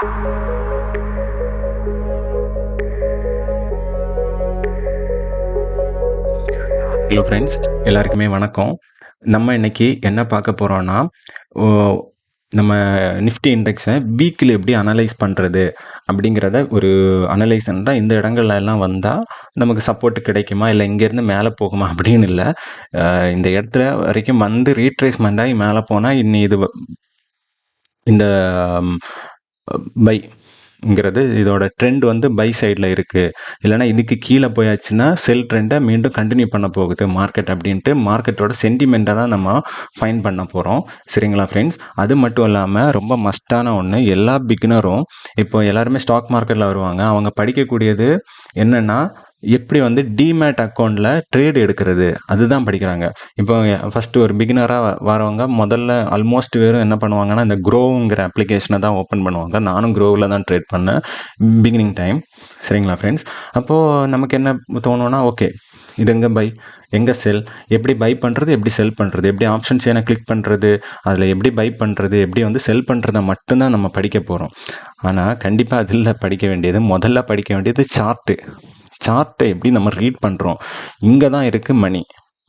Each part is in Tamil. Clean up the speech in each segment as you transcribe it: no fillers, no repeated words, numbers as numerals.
ஹலோ ஃப்ரெண்ட்ஸ், எல்லாருக்குமே வணக்கம். நம்ம இன்னைக்கு என்ன பார்க்க போறோம்னா, ஓ நம்ம நிஃப்டி இண்டெக்ஸை வீக்லி எப்படி அனலைஸ் பண்ணுறது அப்படிங்கிறத ஒரு அனலைஸ்ன்றா இந்த இடங்கள்ல எல்லாம் வந்தால் நமக்கு சப்போர்ட் கிடைக்குமா, இல்லை இங்கேருந்து மேலே போகுமா அப்படின்னு இல்லை. இந்த இடத்துல வரைக்கும் வந்து ரீட்ரேஸ்மெண்ட் ஆகி மேலே போனால் இன்னி இது இந்த பைங்கிறது இதோட ட்ரெண்ட் வந்து பை சைடில் இருக்குது. இல்லைனா இதுக்கு கீழே போயாச்சுன்னா செல் ட்ரெண்டை மீண்டும் கண்டினியூ பண்ண போகுது மார்க்கெட் அப்படின்ட்டு மார்க்கெட்டோட சென்டிமெண்ட்டை தான் நம்ம ஃபைன் பண்ண போகிறோம். சரிங்களா ஃப்ரெண்ட்ஸ்? அது மட்டும் இல்லாமல் ரொம்ப மஸ்டான ஒன்று, எல்லா பிகினரும் இப்போ எல்லாருமே ஸ்டாக் மார்க்கெட்டில் வருவாங்க. அவங்க படிக்கக்கூடியது என்னென்னா, எப்படி வந்து டிமேட் அக்கௌண்ட்டில் ட்ரேட் எடுக்கிறது அதுதான் படிக்கிறாங்க. இப்போ ஃபஸ்ட்டு ஒரு பிகினராக வரவங்க முதல்ல ஆல்மோஸ்ட் வெறும் என்ன பண்ணுவாங்கன்னா, இந்த க்ரோங்கிற அப்ளிகேஷனை தான் ஓப்பன் பண்ணுவாங்க. நானும் க்ரோவில் தான் ட்ரேட் பண்ணேன் பிகினிங் டைம். சரிங்களா ஃப்ரெண்ட்ஸ்? அப்போது நமக்கு என்ன தோணுன்னா, ஓகே இது எங்கே பை, எங்கே செல், எப்படி பை பண்ணுறது, எப்படி செல் பண்ணுறது, எப்படி ஆப்ஷன் செயினை கிளிக் பண்ணுறது, அதில் எப்படி பை பண்ணுறது, எப்படி வந்து செல் பண்ணுறதை மட்டும்தான் நம்ம படிக்க போகிறோம். ஆனால் கண்டிப்பாக அதில் படிக்க வேண்டியது, முதல்ல படிக்க வேண்டியது சார்ட்டை எப்படி நம்ம ரீட் பண்ணுறோம். இங்கே தான் இருக்குது மணி.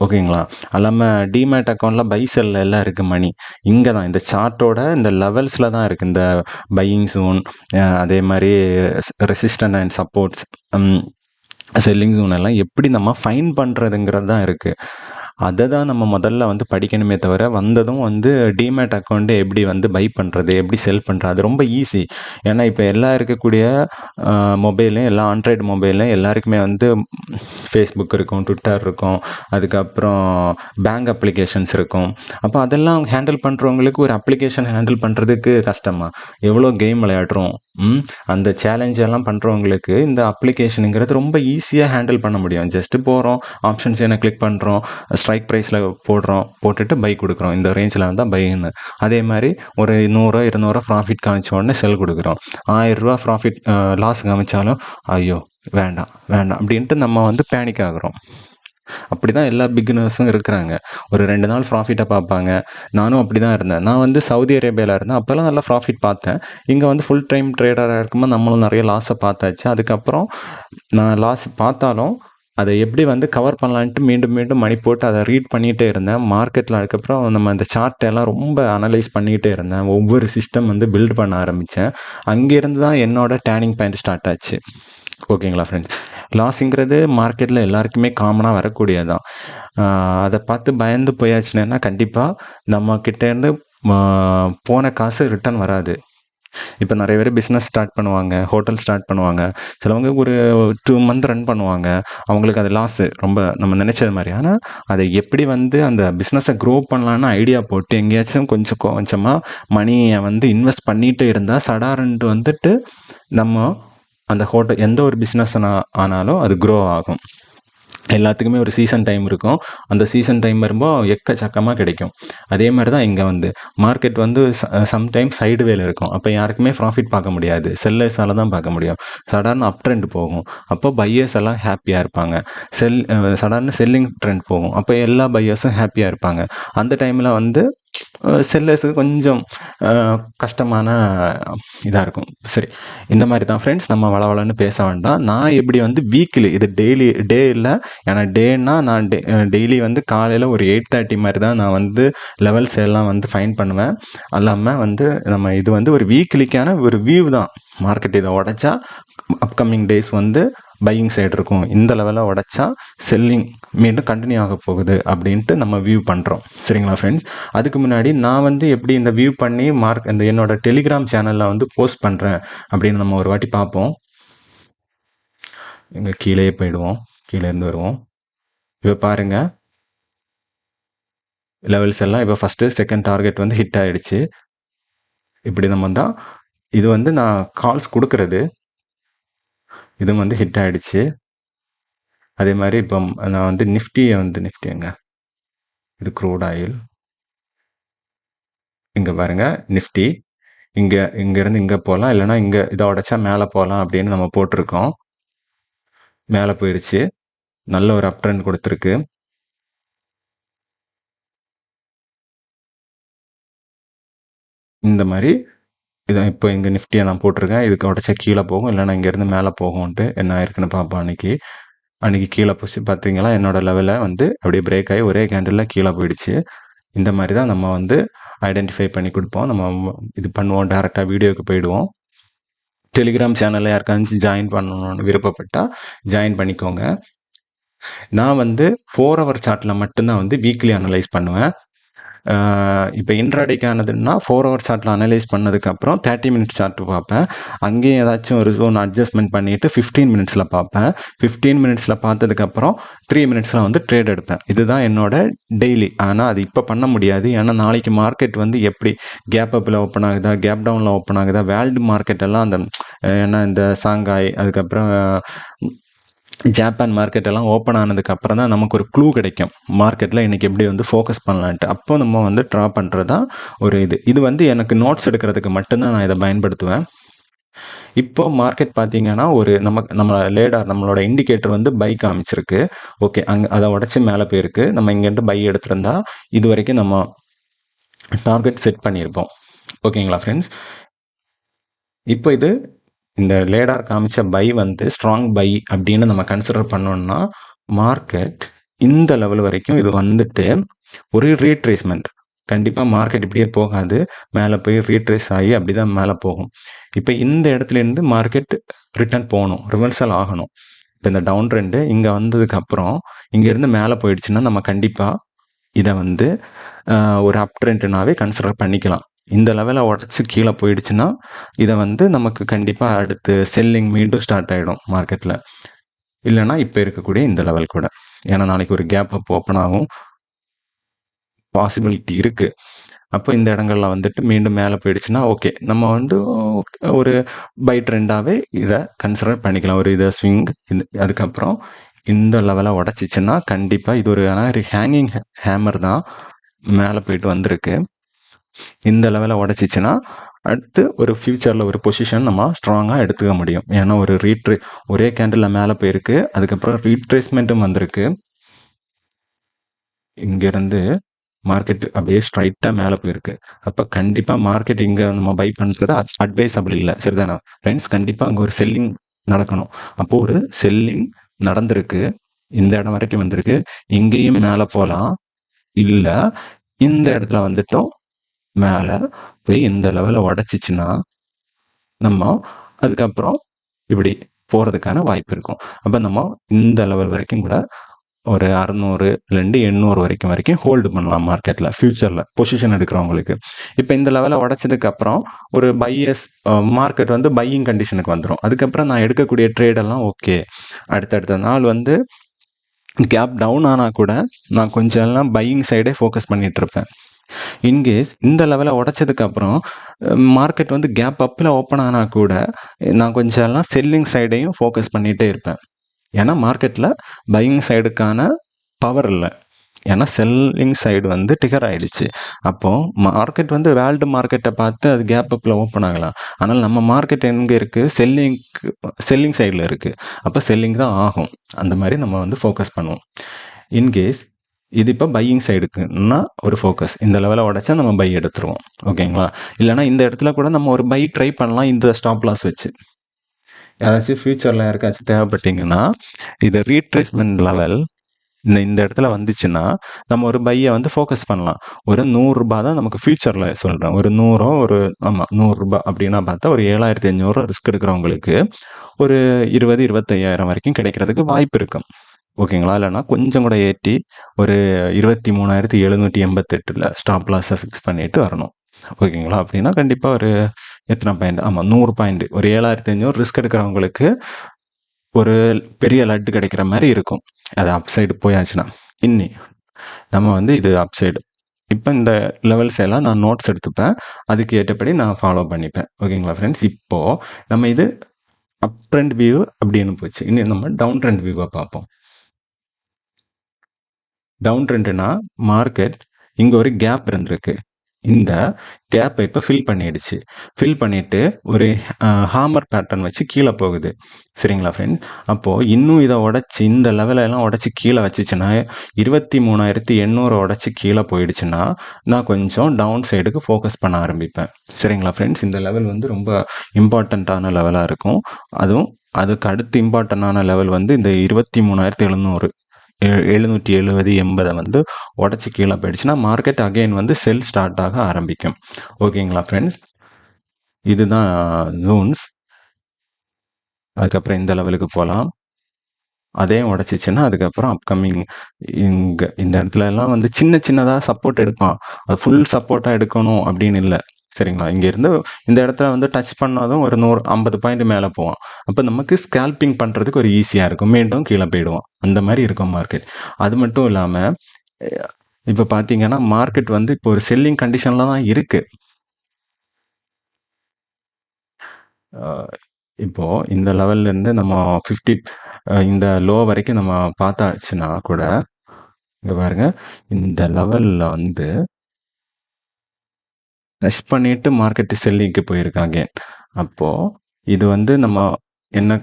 ஓகேங்களா? அல்லாமல் டிமேட் அக்கௌண்ட்டில் பை செல்ல எல்லாம் இருக்குது மணி. இங்கே தான் இந்த சார்ட்டோட இந்த லெவல்ஸில் தான் இருக்குது இந்த பையிங் ஜோன், அதே மாதிரி resistant and supports, selling zone எல்லாம் எப்படி நம்ம ஃபைன் பண்ணுறதுங்கிறது தான் இருக்குது. அதை தான் நம்ம முதல்ல வந்து படிக்கணுமே தவிர, வந்ததும் வந்து டிமேட் அக்கௌண்ட்டு எப்படி வந்து பை பண்ணுறது, எப்படி செல் பண்ணுறது, அது ரொம்ப ஈஸி. ஏன்னா இப்போ எல்லாம் இருக்கக்கூடிய மொபைல்லையும், எல்லா ஆண்ட்ராய்டு மொபைல்லையும் எல்லாருக்குமே வந்து ஃபேஸ்புக் இருக்கும், ட்விட்டர் இருக்கும், அதுக்கப்புறம் பேங்க் அப்ளிகேஷன்ஸ் இருக்கும். அப்போ அதெல்லாம் ஹேண்டில் பண்ணுறவங்களுக்கு ஒரு அப்ளிகேஷன் ஹேண்டில் பண்ணுறதுக்கு கஷ்டமா? எவ்வளோ கேம் விளையாடுறோம், அந்த சேலஞ்ச் எல்லாம் பண்ணுறவங்களுக்கு இந்த அப்ளிகேஷனுங்கிறது ரொம்ப ஈஸியாக ஹேண்டில் பண்ண முடியும். ஜஸ்ட்டு போகிறோம், ஆப்ஷன்ஸ் என்ன கிளிக் பண்ணுறோம், ஸ்ட்ரைக் ப்ரைஸில் போட்டுட்டு பை கொடுக்குறோம். இந்த ரேஞ்சில் வந்தால் பைன்னு. அதே மாதிரி ஒரு 100 200 ப்ராஃபிட் காமிச்ச உடனே செல் கொடுக்குறோம். 1000 ரூபா ப்ராஃபிட் லாஸ் காமிச்சாலும் ஐயோ வேண்டாம் அப்படின்ட்டு நம்ம வந்து பேனிக் ஆகுறோம். அப்படி தான் எல்லா பிகினர்ஸும் இருக்கிறாங்க. ஒரு 2 நாள் ப்ராஃபிட்டை பார்ப்பாங்க. நானும் அப்படி தான் இருந்தேன். நான் வந்து சவுதி அரேபியாவில் இருந்தேன். அப்போல்லாம் நல்லா ப்ராஃபிட் பார்த்தேன். இங்கே வந்து ஃபுல் டைம் ட்ரேடராக இருக்கும்போது நம்மளும் நிறைய லாஸை பார்த்தாச்சு. அதுக்கப்புறம் நான் லாஸ் பார்த்தாலும் அதை எப்படி வந்து கவர் பண்ணலான்ட்டு மீண்டும் மீண்டும் மணி போட்டு அதை ரீட் பண்ணிகிட்டே இருந்தேன். மார்க்கெட்டில் அதுக்கப்புறம் நம்ம அந்த சார்ட்டெல்லாம் ரொம்ப அனலைஸ் பண்ணிகிட்டே இருந்தேன். ஒவ்வொரு சிஸ்டம் வந்து பில்ட் பண்ண ஆரம்பித்தேன். அங்கேருந்து தான் என்னோட டேர்னிங் பாயிண்ட் ஸ்டார்ட் ஆச்சு. ஓகேங்களா ஃப்ரெண்ட்ஸ்? லாஸுங்கிறது மார்க்கெட்டில் எல்லாருக்குமே காமனாக வரக்கூடியது தான். அதை பார்த்து பயந்து போயாச்சுன்னா கண்டிப்பாக நம்ம கிட்டேருந்து போன காசு ரிட்டர்ன் வராது. இப்போ நிறைய பேர் பிஸ்னஸ் ஸ்டார்ட் பண்ணுவாங்க, ஹோட்டல் ஸ்டார்ட் பண்ணுவாங்க. சிலவங்க ஒரு 2 மந்த் ரன் பண்ணுவாங்க. அவங்களுக்கு அது லாஸு ரொம்ப நம்ம நினச்சது மாதிரி. ஆனால் அதை எப்படி வந்து அந்த பிஸ்னஸை க்ரோ பண்ணலான்னு ஐடியா போட்டு எங்கேயாச்சும் கொஞ்சம் கொஞ்சமாக மணியை வந்து இன்வெஸ்ட் பண்ணிகிட்டே இருந்தால் சடாரன்ட்டு வந்துட்டு நம்ம அந்த ஹோட்டல் எந்த ஒரு பிஸ்னஸ் ஆனாலும் அது க்ரோ ஆகும். எல்லாத்துக்குமே ஒரு சீசன் டைம் இருக்கும். அந்த சீசன் டைம் வரும்போது எக்கச்சக்கமாக கிடைக்கும். அதே மாதிரி தான் இங்கே வந்து மார்க்கெட் வந்து சம்டைம்ஸ் சைடு வேல இருக்கும். அப்போ யாருக்குமே ப்ராஃபிட் பார்க்க முடியாது. செல்லர்ஸால் தான் பார்க்க முடியும். சடார்னு அப் ட்ரெண்ட் போகும். அப்போ பையர்ஸ் எல்லாம் ஹாப்பியாக இருப்பாங்க. சடார்னு செல்லிங் ட்ரெண்ட் போகும். அப்போ எல்லா பையர்ஸும் ஹாப்பியாக இருப்பாங்க. அந்த டைமில் வந்து செல்லர்ஸுக்கு கொஞ்சம் கஷ்டமான இதாக இருக்கும். சரி, இந்த மாதிரி தான் ஃப்ரெண்ட்ஸ். நம்ம வளவளன்னு பேச வேண்டாம். நான் எப்படி வந்து வீக்லி, இது டே இல்லை. ஏன்னா டேன்னா நான் டெய்லி வந்து காலையில் ஒரு 8:30 மாதிரி தான் நான் வந்து லெவல்ஸ் எல்லாம் வந்து ஃபைன் பண்ணுவேன். அல்லாமல் வந்து நம்ம இது வந்து ஒரு வீக்லிக்கான ஒரு வியூ தான். மார்க்கெட் இதை உடைச்சா அப்கமிங் டேஸ் வந்து பையிங் சைடு இருக்கும், இந்த லெவலில் உடைச்சா செல்லிங் மீண்டும் கண்டினியூ ஆக போகுது அப்படின்ட்டு நம்ம வியூ பண்ணுறோம். சரிங்களா ஃப்ரெண்ட்ஸ்? அதுக்கு முன்னாடி நான் வந்து எப்படி இந்த வியூ பண்ணி இந்த என்னோட டெலிகிராம் சேனலில் வந்து போஸ்ட் பண்ணுறேன் அப்படின்னு நம்ம ஒரு வாட்டி பார்ப்போம். இங்கே கீழே போயிடுவோம், கீழே இருந்து வருவோம். இப்போ பாருங்கள், லெவல்ஸ் எல்லாம் இப்போ ஃபஸ்ட்டு செகண்ட் டார்கெட் வந்து ஹிட் ஆகிடுச்சு. இப்படி நம்ம தான் இது வந்து நான் கால்ஸ் கொடுக்கறது, இது வந்து ஹிட் ஆகிடுச்சு. அதே மாதிரி இப்போ நான் வந்து நிஃப்டிங்க, இது க்ரூட் ஆயில். இங்கே பாருங்கள் நிஃப்டி, இங்கேருந்து இங்கே போகலாம், இல்லைனா இங்கே இதை உடைச்சா மேலே போகலாம் அப்படின்னு நம்ம போட்டிருக்கோம். மேலே போயிடுச்சு, நல்ல ஒரு அப் ட்ரெண்ட் கொடுத்துருக்கு. இந்த மாதிரி இதை இப்போ இங்கே நிஃப்டியை நான் போட்டிருக்கேன். இதுக்கு உடச்சா கீழே போகும், இல்லைனா இங்கேருந்து மேலே போகும்ன்ட்டு என்ன ஆயிருக்குன்னு பார்ப்போம். அன்றைக்கி கீழே போச்சு பார்த்தீங்களா, என்னோட லெவலில் வந்து அப்படியே பிரேக் ஆகி ஒரே கேண்டிலில் கீழே போயிடுச்சு. இந்த மாதிரி தான் நம்ம வந்து ஐடென்டிஃபை பண்ணி கொடுப்போம். நம்ம இது பண்ணுவோம், டேரெக்டாக வீடியோவுக்கு போயிடுவோம். டெலிகிராம் சேனலில் யாருக்காச்சும் ஜாயின் பண்ணணும்னு விருப்பப்பட்டால் ஜாயின் பண்ணிக்கோங்க. நான் வந்து 4 ஹவர் சார்ட்டில் மட்டும்தான் வந்து வீக்லி அனலைஸ் பண்ணுவேன். இப்போ இன்ட்ராடேக்கானதுன்னா 4 ஹவர் சார்ட்டில் அனலைஸ் பண்ணதுக்கப்புறம் 30 மினிட்ஸ் சார்ட் பார்ப்பேன். அங்கேயும் ஏதாச்சும் ஒரு ஜோன் அட்ஜஸ்ட்மெண்ட் பண்ணிவிட்டு 15 மினிட்ஸில் பார்ப்பேன். 15 மினிட்ஸில் பார்த்ததுக்கப்புறம் 3 மினிட்ஸில் வந்து ட்ரேட் எடுப்பேன். இதுதான் என்னோட டெய்லி. ஆனால் அது இப்போ பண்ண முடியாது. ஏன்னா நாளைக்கு மார்க்கெட் வந்து எப்படி கேப் அப்பில் ஓப்பன் ஆகுதா, கேப் டவுனில் ஓப்பன் ஆகுதா, வேர்ல்டு மார்க்கெட் எல்லாம் அந்த ஏன்னா இந்த சாங்காய், அதுக்கப்புறம் ஜப்பான் மார்க்கெட் எல்லாம் ஓப்பன் ஆனதுக்கு அப்புறம் தான் நமக்கு ஒரு க்ளூ கிடைக்கும், மார்க்கெட்டில் இன்றைக்கி எப்படி வந்து ஃபோக்கஸ் பண்ணலான்ட்டு. அப்போ நம்ம வந்து ட்ரா பண்ணுறது தான் ஒரு இது வந்து எனக்கு நோட்ஸ் எடுக்கிறதுக்கு மட்டும்தான் நான் இதை பயன்படுத்துவேன். இப்போ மார்க்கெட் பார்த்தீங்கன்னா ஒரு நம்ம லேடார் நம்மளோட இண்டிகேட்டர் வந்து பை காமிச்சிருக்கு. ஓகே, அங்கே அதை உடச்சி மேலே போயிருக்கு. நம்ம இங்கேருந்து பை எடுத்திருந்தா இது வரைக்கும் நம்ம டார்கெட் செட் பண்ணியிருப்போம். ஓகேங்களா ஃப்ரெண்ட்ஸ்? இப்போ இந்த லேடார் காமிச்ச பை வந்து ஸ்ட்ராங் பை அப்படின்னு நம்ம கன்சிடர் பண்ணோம்னா மார்க்கெட் இந்த லெவல் வரைக்கும் இது வந்துட்டு ஒரு ரீட்ரேஸ்மெண்ட். கண்டிப்பாக மார்க்கெட் இப்படியே போகாது, மேலே போய் ரீட்ரேஸ் ஆகி அப்படி தான் மேலே போகும். இப்போ இந்த இடத்துலேருந்து மார்க்கெட் ரிட்டர்ன் போகணும், ரிவர்சல் ஆகணும். இப்போ இந்த டவுன் ட்ரெண்டு இங்கே வந்ததுக்கப்புறம் இங்கேருந்து மேலே போயிடுச்சுன்னா நம்ம கண்டிப்பாக இதை வந்து ஒரு அப் ட்ரெண்டுனாவே கன்சிடர் பண்ணிக்கலாம். இந்த லெவலை உடச்சி கீழே போயிடுச்சுன்னா இதை வந்து நமக்கு கண்டிப்பாக அடுத்து செல்லிங் மீண்டும் ஸ்டார்ட் ஆகிடும் மார்க்கெட்டில். இல்லைனா இப்போ இருக்கக்கூடிய இந்த லெவல் கூட, ஏன்னா நாளைக்கு ஒரு கேப் அப் ஓப்பன் ஆகும், பாசிபிலிட்டி இருக்குது. அப்போ இந்த இடங்கள்ல வந்துட்டு மீண்டும் மேலே போயிடுச்சுன்னா ஓகே, நம்ம வந்து ஒரு பை ட்ரெண்டாகவே இதை கன்சிடர் பண்ணிக்கலாம். ஒரு இதை ஸ்விங் அதுக்கப்புறம் இந்த லெவலை உடச்சிச்சுன்னா கண்டிப்பாக இது ஒரு ஹேங்கிங் ஹேமர் தான் மேலே போயிட்டு வந்திருக்கு. இந்த லெவலை உடச்சிச்சுன்னா அடுத்து ஒரு ஃப்யூச்சரில் ஒரு பொசிஷன் நம்ம ஸ்ட்ராங்காக எடுத்துக்க முடியும். ஏன்னா ஒரு ஒரே கேண்டில் மேலே போயிருக்கு, அதுக்கப்புறம் ரீட்ரேஸ்மெண்ட்டும் வந்திருக்கு. இங்கேருந்து மார்க்கெட் அப்படியே ஸ்ட்ரைட்டாக மேலே போயிருக்கு. அப்போ கண்டிப்பாக மார்க்கெட் இங்கே நம்ம பை பண்ணுறது அட்வைசபிள் இல்லை, சரிதானே ஃப்ரெண்ட்ஸ்? கண்டிப்பாக அங்கே ஒரு செல்லிங் நடக்கணும். அப்போது ஒரு செல்லிங் நடந்திருக்கு, இந்த இடம் வரைக்கும் வந்திருக்கு. இங்கேயும் மேலே போகலாம், இல்லை இந்த இடத்துல வந்துட்டோம் மேலே போய் இந்த லெவலை உடச்சிச்சுன்னா நம்ம அதுக்கப்புறம் இப்படி போகிறதுக்கான வாய்ப்பு இருக்கும். அப்போ நம்ம இந்த லெவல் வரைக்கும் கூட ஒரு 600லேருந்து 800 வரைக்கும் ஹோல்டு பண்ணலாம் மார்க்கெட்டில் ஃப்யூச்சரில் பொசிஷன் எடுக்கிறவங்களுக்கு. இப்போ இந்த லெவலை உடச்சதுக்கப்புறம் ஒரு மார்க்கெட் வந்து பையிங் கண்டிஷனுக்கு வந்துடும். அதுக்கப்புறம் நான் எடுக்கக்கூடிய ட்ரேடெல்லாம் ஓகே, அடுத்தடுத்த நாள் வந்து கேப் டவுன் ஆனால் கூட நான் கொஞ்சம் எல்லாம் பையிங் சைடே ஃபோக்கஸ் பண்ணிகிட்டு இருப்பேன். இன்கேஸ் இந்த லெவலை உடச்சதுக்கப்புறம் மார்க்கெட் வந்து கேப் அப்பில் ஓப்பன் ஆனால் கூட நான் கொஞ்சம் எல்லாம் செல்லிங் சைடையும் ஃபோக்கஸ் பண்ணிகிட்டே இருப்பேன். ஏன்னா மார்க்கெட்டில் பையிங் சைடுக்கான பவர் இல்லை, ஏன்னா செல்லிங் சைடு வந்து டிகர் ஆகிடுச்சு. அப்போது மார்க்கெட் வந்து வேர்ல்டு மார்க்கெட்டை பார்த்து அது கேப் அப்பில் ஓப்பன் ஆகலாம். ஆனால் நம்ம மார்க்கெட் எங்கே இருக்குது? செல்லிங் சைடில் இருக்குது. அப்போ செல்லிங் தான் ஆகும். அந்த மாதிரி நம்ம வந்து ஃபோக்கஸ் பண்ணுவோம். இன்கேஸ் இது இப்போ பையிங் சைடுக்குன்னா ஒரு ஃபோக்கஸ், இந்த லெவலை உடச்சா நம்ம பை எடுத்துருவோம். ஓகேங்களா? இல்லைனா இந்த இடத்துல கூட நம்ம ஒரு பை ட்ரை பண்ணலாம் இந்த ஸ்டாப் லாஸ் வச்சு. யாராச்சும் ஃப்யூச்சரில் யாருக்காச்சும் தேவைப்பட்டீங்கன்னா இது ரீட்ரேஸ்மெண்ட் லெவல் இந்த இடத்துல வந்துச்சுன்னா நம்ம ஒரு பையை வந்து ஃபோக்கஸ் பண்ணலாம். ஒரு 100 ரூபாய் தான் நமக்கு ஃப்யூச்சரில் சொல்கிறேன். ஒரு 100 ரூபாய் அப்படின்னா பார்த்தா ஒரு 7500 ரிஸ்க் எடுக்கிறவங்களுக்கு ஒரு 25,000 வரைக்கும் கிடைக்கிறதுக்கு வாய்ப்பு இருக்கும். ஓகேங்களா? இல்லைனா கொஞ்சம் கூட ஏற்றி ஒரு 23,788 ஸ்டாப் லாஸை ஃபிக்ஸ் பண்ணிட்டு வரணும். ஓகேங்களா? அப்படின்னா கண்டிப்பாக ஒரு எத்தனை பாயிண்ட்? ஆமாம், 100 பாயிண்ட், ஒரு 7,500 ரிஸ்க் எடுக்கிறவங்களுக்கு ஒரு பெரிய லட்டு கிடைக்கிற மாதிரி இருக்கும். அது அப் சைடு போயாச்சுன்னா. நம்ம வந்து இது அப் சைடு. இப்போ இந்த லெவல்ஸ் எல்லாம் நான் நோட்ஸ் எடுத்துப்பேன், அதுக்கு ஏற்றபடி நான் ஃபாலோ பண்ணிப்பேன். ஓகேங்களா ஃப்ரெண்ட்ஸ்? இப்போது நம்ம இது அப் ட்ரெண்ட் வியூ அப்படின்னு போச்சு. இன்னும் நம்ம டவுன் ட்ரெண்ட் வியூவை பார்ப்போம். டவுன் ட்ரெண்டுனா மார்க்கெட் இங்கே ஒரு கேப் இருந்திருக்கு, இந்த கேப்பை இப்போ ஃபில் பண்ணிடுச்சு. ஃபில் பண்ணிட்டு ஒரு ஹாமர் பேட்டர்ன் வச்சு கீழே போகுது. சரிங்களா ஃப்ரெண்ட்ஸ்? அப்போது இன்னும் இதை உடச்சி இந்த லெவலெல்லாம் உடச்சி கீழே வச்சுச்சுன்னா 23,800 உடச்சி கீழே போயிடுச்சுன்னா நான் கொஞ்சம் டவுன் சைடுக்கு ஃபோக்கஸ் பண்ண ஆரம்பிப்பேன். சரிங்களா ஃப்ரெண்ட்ஸ்? இந்த லெவல் வந்து ரொம்ப இம்பார்ட்டண்ட்டான லெவலாக இருக்கும். அதுவும் அதுக்கு அடுத்து இம்பார்ட்டண்டான லெவல் வந்து இந்த 23,700 770 80 வந்து உடச்சி கீழே போயிடுச்சுன்னா மார்க்கெட் அகைன் வந்து செல் ஸ்டார்ட் ஆக ஆரம்பிக்கும். ஓகேங்களா ஃப்ரெண்ட்ஸ்? இதுதான் ஜோன்ஸ். அதுக்கப்புறம் இந்த லெவலுக்கு போகலாம். அதையும் உடச்சிச்சுன்னா அதுக்கப்புறம் அப்கமிங் இங்கே இந்த இடத்துல எல்லாம் வந்து சின்ன சின்னதாக சப்போர்ட் எடுப்பான். அது ஃபுல் சப்போர்ட்டாக எடுக்கணும் அப்படின்னு இல்லை. சரிங்களா? இங்கேருந்து இந்த இடத்துல வந்து டச் பண்ணாதும் ஒரு 150 பாயிண்ட் மேலே போவான். அப்போ நமக்கு ஸ்கேல்பிங் பண்ணுறதுக்கு ஒரு ஈஸியாக இருக்கும். மீண்டும் கீழே போயிடுவான். அந்த மாதிரி இருக்கும் மார்க்கெட். அது மட்டும் இல்லாமல் இப்போ பார்த்தீங்கன்னா மார்க்கெட் வந்து இப்போ ஒரு செல்லிங் கண்டிஷனில் தான் இருக்குது. இப்போ இந்த லெவல்ல இருந்து நம்ம 50 இந்த லோ வரைக்கும் நம்ம பார்த்தாச்சுன்னா கூட இங்க பாருங்க, இந்த லெவல்ல வந்து டச் பண்ணிட்டு மார்க்கெட் செல்லிங்க்கு போயிருக்காங்க. அப்போ இது வந்து நம்ம என்ன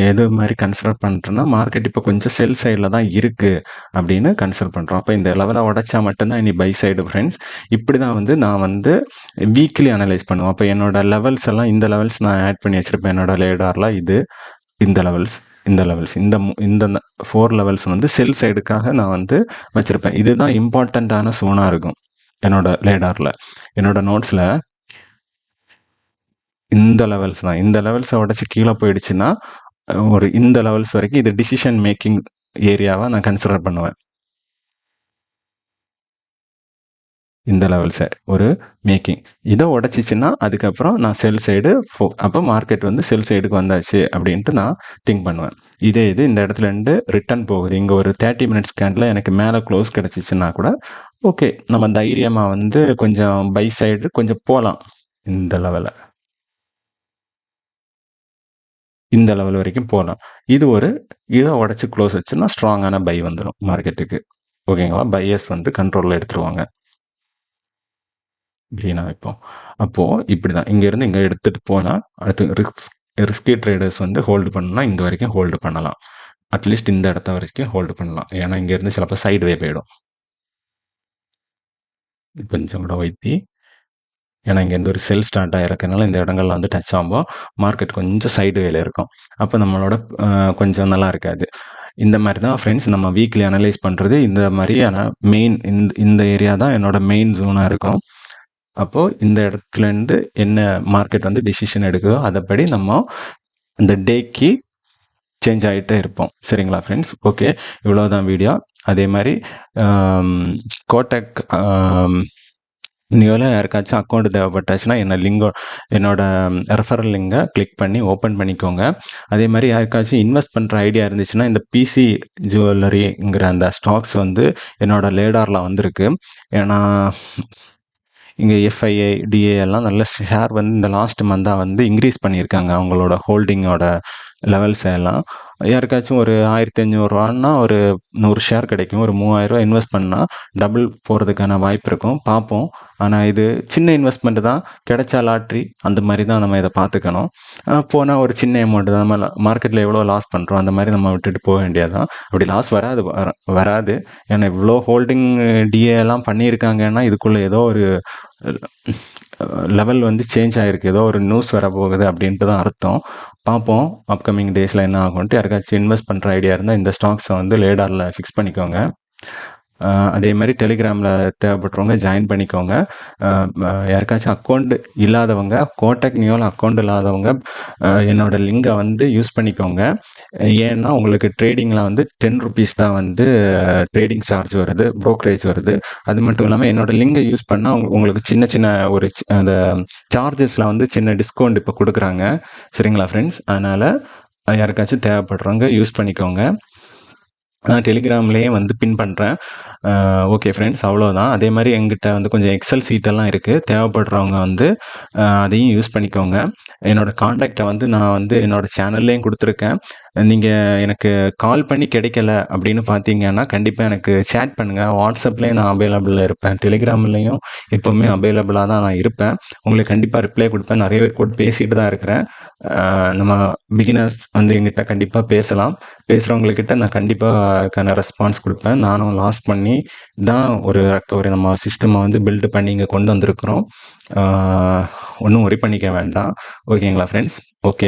எது மாதிரி கன்சிடர் பண்ணுறோன்னா மார்க்கெட் இப்போ கொஞ்சம் செல் சைடில் தான் இருக்குது அப்படின்னு கன்சிடர் பண்ணுறோம். அப்போ இந்த லெவலை உடச்சா மட்டும்தான் இனி பை சைடு ஃப்ரெண்ட்ஸ். இப்படி தான் வந்து நான் வந்து வீக்லி அனலைஸ் பண்ணுவேன். அப்போ என்னோட லெவல்ஸ் எல்லாம் இந்த லெவல்ஸ் நான் ஆட் பண்ணி வச்சுருப்பேன். என்னோட லேடாரில் இது இந்த லெவல்ஸ் இந்த லெவல்ஸ் இந்த 4 லெவல்ஸ் வந்து செல் சைடுக்காக நான் வந்து வச்சுருப்பேன். இதுதான் இம்பார்ட்டண்ட்டான சோனாக இருக்கும் என்னோட லேடாரில். என்னோட நோட்ஸில் இந்த லெவல்ஸ் தான். இந்த லெவல்ஸை உடச்சி கீழே போயிடுச்சுன்னா ஒரு இந்த லெவல்ஸ் வரைக்கும் இது டிசிஷன் மேக்கிங் ஏரியாவை நான் கன்சிடர் பண்ணுவேன். இந்த லெவல்ஸை ஒரு மேக்கிங் இதை உடச்சிச்சின்னா அதுக்கப்புறம் நான் செல் சைடு அப்போ மார்க்கெட் வந்து செல் சைடுக்கு வந்தாச்சு அப்படின்ட்டு நான் திங்க் பண்ணுவேன். இதே இது இந்த இடத்துல இருந்து ரிட்டர்ன் போகுது. இங்கே ஒரு 30 மினிட்ஸ் கேண்டில் எனக்கு மேலே க்ளோஸ் கிடச்சிச்சின்னா கூட ஓகே, நம்ம தைரியமாக வந்து கொஞ்சம் பை சைடு கொஞ்சம் போகலாம். இந்த லெவலை இந்த லெவல் வரைக்கும் போகலாம். இது ஒரு இதை உடச்சி க்ளோஸ் வச்சுன்னா ஸ்ட்ராங்கான பை வந்துடும் மார்க்கெட்டுக்கு. ஓகேங்களா? பையர்ஸ் வந்து கண்ட்ரோலில் எடுத்துருவாங்க. இப்படின்னா வைப்போம். அப்போது இப்படி தான் இங்கேருந்து இங்கே எடுத்துகிட்டு போனால் அடுத்து ரிஸ்கி ட்ரேடர்ஸ் வந்து ஹோல்டு பண்ணலாம். இங்கே வரைக்கும் ஹோல்டு பண்ணலாம். அட்லீஸ்ட் இந்த இடத்த வரைக்கும் ஹோல்டு பண்ணலாம். ஏன்னா இங்கேருந்து சிலப்போ சைடு வே போயிடும். கொஞ்சம் கூட வைத்தி ஏன்னா இங்கேருந்து ஒரு செல் ஸ்டார்ட் ஆகிருக்கனால இந்த இடங்கள்ல வந்து டச் ஆகும்போது மார்க்கெட் கொஞ்சம் சைடு வேல இருக்கும். அப்போ நம்மளோட கொஞ்சம் நல்லா இருக்காது. இந்த மாதிரி தான் ஃப்ரெண்ட்ஸ் நம்ம வீக்லி அனலைஸ் பண்ணுறது. இந்த மாதிரியான மெயின் இந்த ஏரியா தான் என்னோட மெயின் ஜோனாக இருக்கும். அப்போது இந்த இடத்துலேருந்து என்ன மார்க்கெட் வந்து டிசிஷன் எடுக்குதோ அதைப்படி நம்ம இந்த டேக்கு சேஞ்ச் ஆகிட்டே இருப்போம். சரிங்களா ஃப்ரெண்ட்ஸ்? ஓகே, இவ்வளோதான் வீடியோ. அதே மாதிரி கோட்டக் நியோவில் யாருக்காச்சும் அக்கௌண்ட் தேவைப்பட்டாச்சுன்னா என்னோட ரெஃபரல் லிங்கை கிளிக் பண்ணி ஓப்பன் பண்ணிக்கோங்க. அதே மாதிரி யாருக்காச்சும் இன்வெஸ்ட் பண்ணுற ஐடியா இருந்துச்சுன்னா இந்த பிசி ஜுவல்லரிங்கிற அந்த ஸ்டாக்ஸ் வந்து என்னோட லேடாரில் வந்திருக்கு. ஏன்னா இங்கே எஃப்ஐஐ டிஏ எல்லாம் நல்ல ஷேர் வந்து இந்த லாஸ்ட் மந்தாக வந்து இன்க்ரீஸ் பண்ணியிருக்காங்க அவங்களோட ஹோல்டிங்கோட லெவல்ஸ் எல்லாம். யாருக்காச்சும் ஒரு 1500 ஒரு 100 ஷேர் கிடைக்கும். ஒரு 3000 இன்வெஸ்ட் பண்ணால் டபுள் போகிறதுக்கான வாய்ப்பு இருக்கும். பார்ப்போம். ஆனால் இது சின்ன இன்வெஸ்ட்மெண்ட் தான். கிடைச்சா லாட்ரி அந்த மாதிரி தான் நம்ம இதை பார்த்துக்கணும். போனால் ஒரு சின்ன அமௌண்ட் தான். நம்ம மார்க்கெட்டில் எவ்வளோ லாஸ் பண்ணுறோம் அந்த மாதிரி நம்ம விட்டுட்டு போக வேண்டியது தான். அப்படி லாஸ் வராது. ஏன்னா இவ்வளோ ஹோல்டிங் டிஏ எல்லாம் பண்ணியிருக்காங்கன்னா இதுக்குள்ளே ஏதோ ஒரு லெவல் வந்து சேஞ்ச் ஆகிருக்கு. ஏதோ ஒரு நியூஸ் வரப்போகுது அப்படின்ட்டு தான் அர்த்தம். பார்ப்போம் அப்கமிங் டேஸில் என்ன ஆகும்ட்டு. யாருக்காச்சும் இன்வெஸ்ட் பண்ணுற ஐடியா இருந்தால் இந்த ஸ்டாக்ஸை வந்து லேடாரில் ஃபிக்ஸ் பண்ணிக்கோங்க. அதே மாதிரி டெலிகிராமில் தேவைப்படுறவங்க ஜாயின் பண்ணிக்கோங்க. யாருக்காச்சும் அக்கௌண்ட் இல்லாதவங்க, கோட்டக் நியோவில் அக்கௌண்ட் இல்லாதவங்க என்னோட லிங்கை வந்து யூஸ் பண்ணிக்கோங்க. ஏன்னா உங்களுக்கு ட்ரேடிங்கில் வந்து 10 ருபீஸ் தான் வந்து ட்ரேடிங் சார்ஜ் வருது, ப்ரோக்கரேஜ் வருது. அது மட்டும் இல்லாமல் என்னோட லிங்கை யூஸ் பண்ணால் உங்களுக்கு சின்ன சின்ன ஒரு அந்த சார்ஜஸில் வந்து சின்ன டிஸ்கவுண்ட் இப்போ கொடுக்குறாங்க. சரிங்களா ஃப்ரெண்ட்ஸ்? அதனால் யாருக்காச்சும் தேவைப்படுறவங்க யூஸ் பண்ணிக்கோங்க. நான் டெலிகிராம்லேயே வந்து பின் பண்ணுறேன். ஓகே ஃப்ரெண்ட்ஸ், அவ்வளோதான். அதே மாதிரி எங்கிட்ட வந்து கொஞ்சம் எக்ஸல் சீட்டெல்லாம் இருக்குது. தேவைப்படுறவங்க வந்து அதையும் யூஸ் பண்ணிக்கோங்க. என்னோடய காண்டாக்டை வந்து நான் வந்து என்னோடய சேனல்லையும் கொடுத்துருக்கேன். நீங்கள் எனக்கு கால் பண்ணி கிடைக்கல அப்படின்னு பார்த்தீங்கன்னா கண்டிப்பாக எனக்கு சேட் பண்ணுங்கள். வாட்ஸ்அப்லேயும் நான் அவைலபிளாக இருப்பேன். டெலிகிராம்லேயும் எப்போவுமே அவைலபிளாக தான் நான் இருப்பேன். உங்களுக்கு கண்டிப்பாக ரிப்ளை கொடுப்பேன். நிறைய பேர் கூட பேசிகிட்டு தான் இருக்கிறேன். நம்ம பிகினர்ஸ் வந்து எங்கிட்ட கண்டிப்பாக பேசலாம். பேசுகிறவங்கக்கிட்ட நான் கண்டிப்பாக அதுக்கான ரெஸ்பான்ஸ் கொடுப்பேன். நானும் லாஸ் பண்ணி தான் ஒரு நம்ம சிஸ்டமை வந்து பில்டு பண்ணி இங்கே கொண்டு வந்திருக்கிறோம். ஒன்றும் ஒரி பண்ணிக்க வேண்டாம். ஓகேங்களா ஃப்ரெண்ட்ஸ்? ஓகே.